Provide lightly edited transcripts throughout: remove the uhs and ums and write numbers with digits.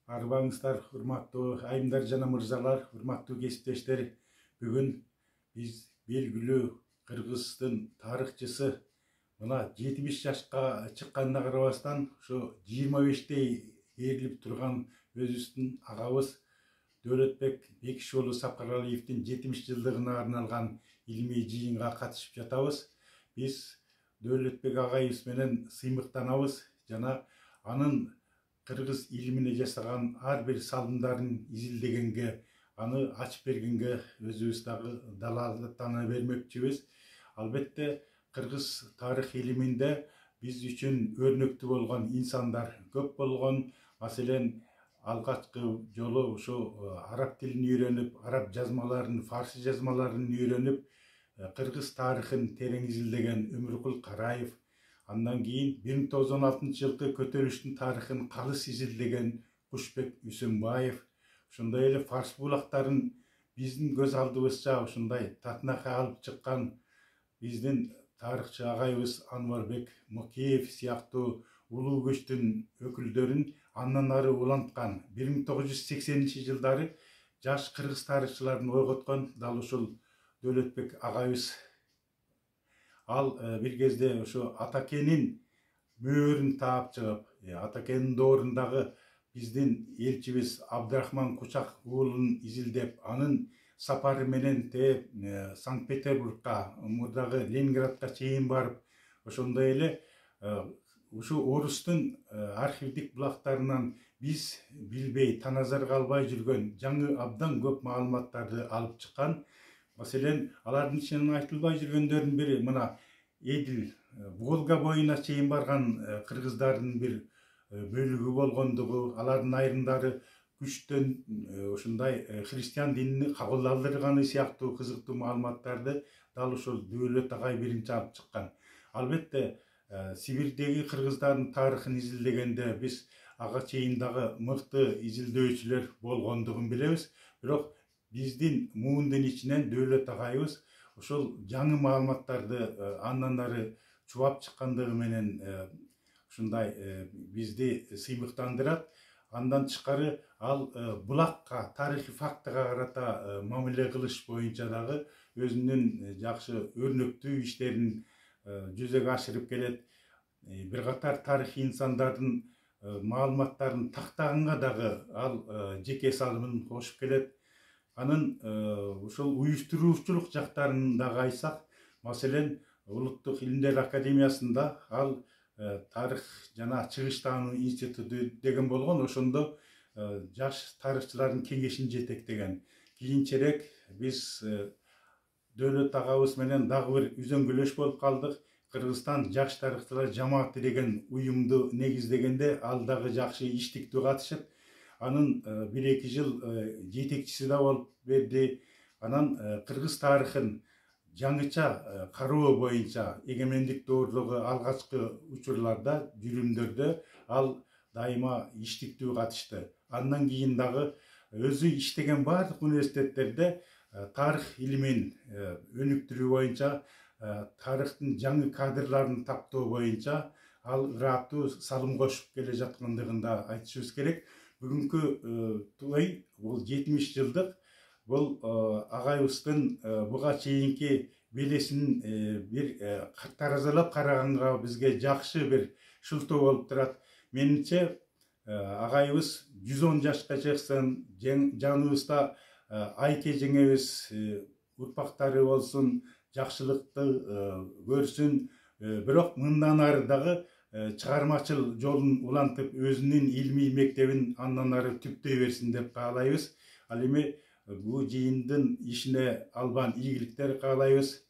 Арбаңыздар, урматтуу айымдар жана мырзалар, урматтуу кесиптештер. Бүгүн биз белгилүү Кыргыздын тарыхчысы мына 70 жашка чыкканына карабастан ошо 25те ээрилип турган өзүбүздүн агабыз Дөөлөтбек Бекишоğlu Сапаралиевдин 70 жылдыгына арналган илимий жыйынга катышып жатабыз. Биз Дөөлөтбек агайыбыз менен сыймыктанабыз жана анын Кыргыз илимине жасаган ар бир салымдарын изилдегенге, аны ачып бергенге өзүбүз дагы далалаттана бермекчибиз. Албетте Кыргыз тарых илиминде биз үчүн өрнөктүү болгон инсандар көп болгон. Маселен, алгачкы жолу ошо араб тилин үйрөнүп, араб жазмаларын, фарсы жазмаларын үйрөнүп, Кыргыз тарыхын терең изилдеген Өмүркул Караев, андан кийин 1916 жылкы көтөрүлүштүн тарыхын калыс изилдеген Кушбек Үсөнбаев, ошондой эле фарс булактарын биздин көз алдыбызча ушундай татынакка алып чыккан биздин тарыхчы агайыбыз Анварбек Мокеев сыяктуу улуу көчтүн өкүлдөрүн андан ары уланткан 1980 жылдары жаш кыргыз тарыхчыларын ойготкон дал ушул Дөөлөтбек агайыбыз. Ал бир кезде ошо Атакенин мөөрүн таап чыгып, Атакенин доорундагы биздин элчибиз Абдрахман Кучак уулун изилдеп, анын сапары менен Санкт-Петербургка, мурдагы Ленинградка чейин барып, ошондой эле ушу орустун архивдик булактарынан биз билбей, таназарга албай жүргөн жаңы абдан көп маалыматтарды алып чыккан. Маселен, алардын ичинен айтылбай жүргөндөрдүн бири мына Эдил, Волга боюна чейин барган кыргыздардын бир бөлүгү болгондугу, алардын айрымдары күчтөн ушундай христиан динини кабыл алдырганы сыяктуу кызыктуу маалыматтарды дал ушул Дөөлөт агай биринчи алып чыккан. Албетте, Сибирдеги кыргыздардын тарыхын изилдегенде биз ага чейин дагы мыкты изилдөөчүлөр болгондугун билебиз. Бирок биздин муундун ичинен Дөөлөт агайыбыз ошол жаңы маалыматтарды андан ары чубап чыккандыгы менен ушундай бизди сыймыктандырат. Андан тышкары ал булакка, тарыхый фактыга карата мамиле кылыш боюнча дагы өзүнүн жакшы өрнөктүү иштерин жүзөгө ашырып келет. Бир катар тарыхый инсандардын маалыматтарын тактаганга дагы ал жеке салымын кошуп келет. Анын ушул уюштуруучулук жактарын дагы айтсак, маселен, Улуттук Илимдер Академиясында ал тарых жана чыгыштануу институту деген болгон, ошондо жаш тарыхчылардын кеңешин жетектеген. Кийинчерээк биз Дөөлөт агабыз менен дагы бир үзөңгүлөш болуп калдык. Кыргызстан жаш тарыхчылар жамааты деген уюмду негиздегенде ал дагы жакшы иштиктүү катышып, анын 1-2 жыл жетекчиси да болуп берди. Анан кыргыз тарыхын жаңыча кароо боюнча эгемендик доорлогу алгачкы учурларда, жүрүмдөрдө ал дайыма иштиктүү катышты. Андан кийин дагы өзү иштеген бардык университеттерде тарых илимин өнүктүрүү боюнча, тарыхтын жаңы кадрларын таптоо боюнча ал ыраттуу салым кошуп келе жаткандыгын да айтышыбыз керек. Бүгүнкү той бул 70 жылдык. Бул агайыбыздын буга чейинки белесин бир таразалап караганга бизге жакшы бир шылтоо болуп турат. Менимче, агайыбыз 110 жашка чыксын, жаныбызда айке жеңебиз, урпактары болсун, жакшылыкты көрсүн. Бирок мындан ары дагы чыгармачыл жолун улантып, өзүнүн илимий мектебин андан ары түптөй берсин деп каалайбыз. Ал эми бул жыйындын ишине албан ийгиликтер каалайбыз.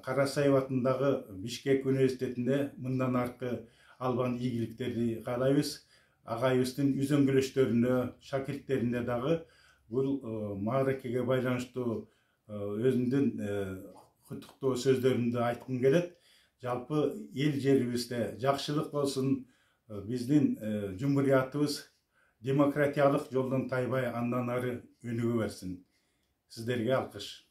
Карасаев атындагы Бишкек университетинде мындан аркы албан ийгиликтерди каалайбыз. Агайыбыздын үзөңгүлөштөрүнө, шакирттерине дагы бул мааракеге байланыштуу өзүнүн куттуктоо сөздөрүмдү айткым келет. Жалпы эл жерибизде жакшылык болсун, биздин жумуриятыбыз демократиялык жолдон тайбай андан ары өнүгө берсин. Сиздерге алкыш.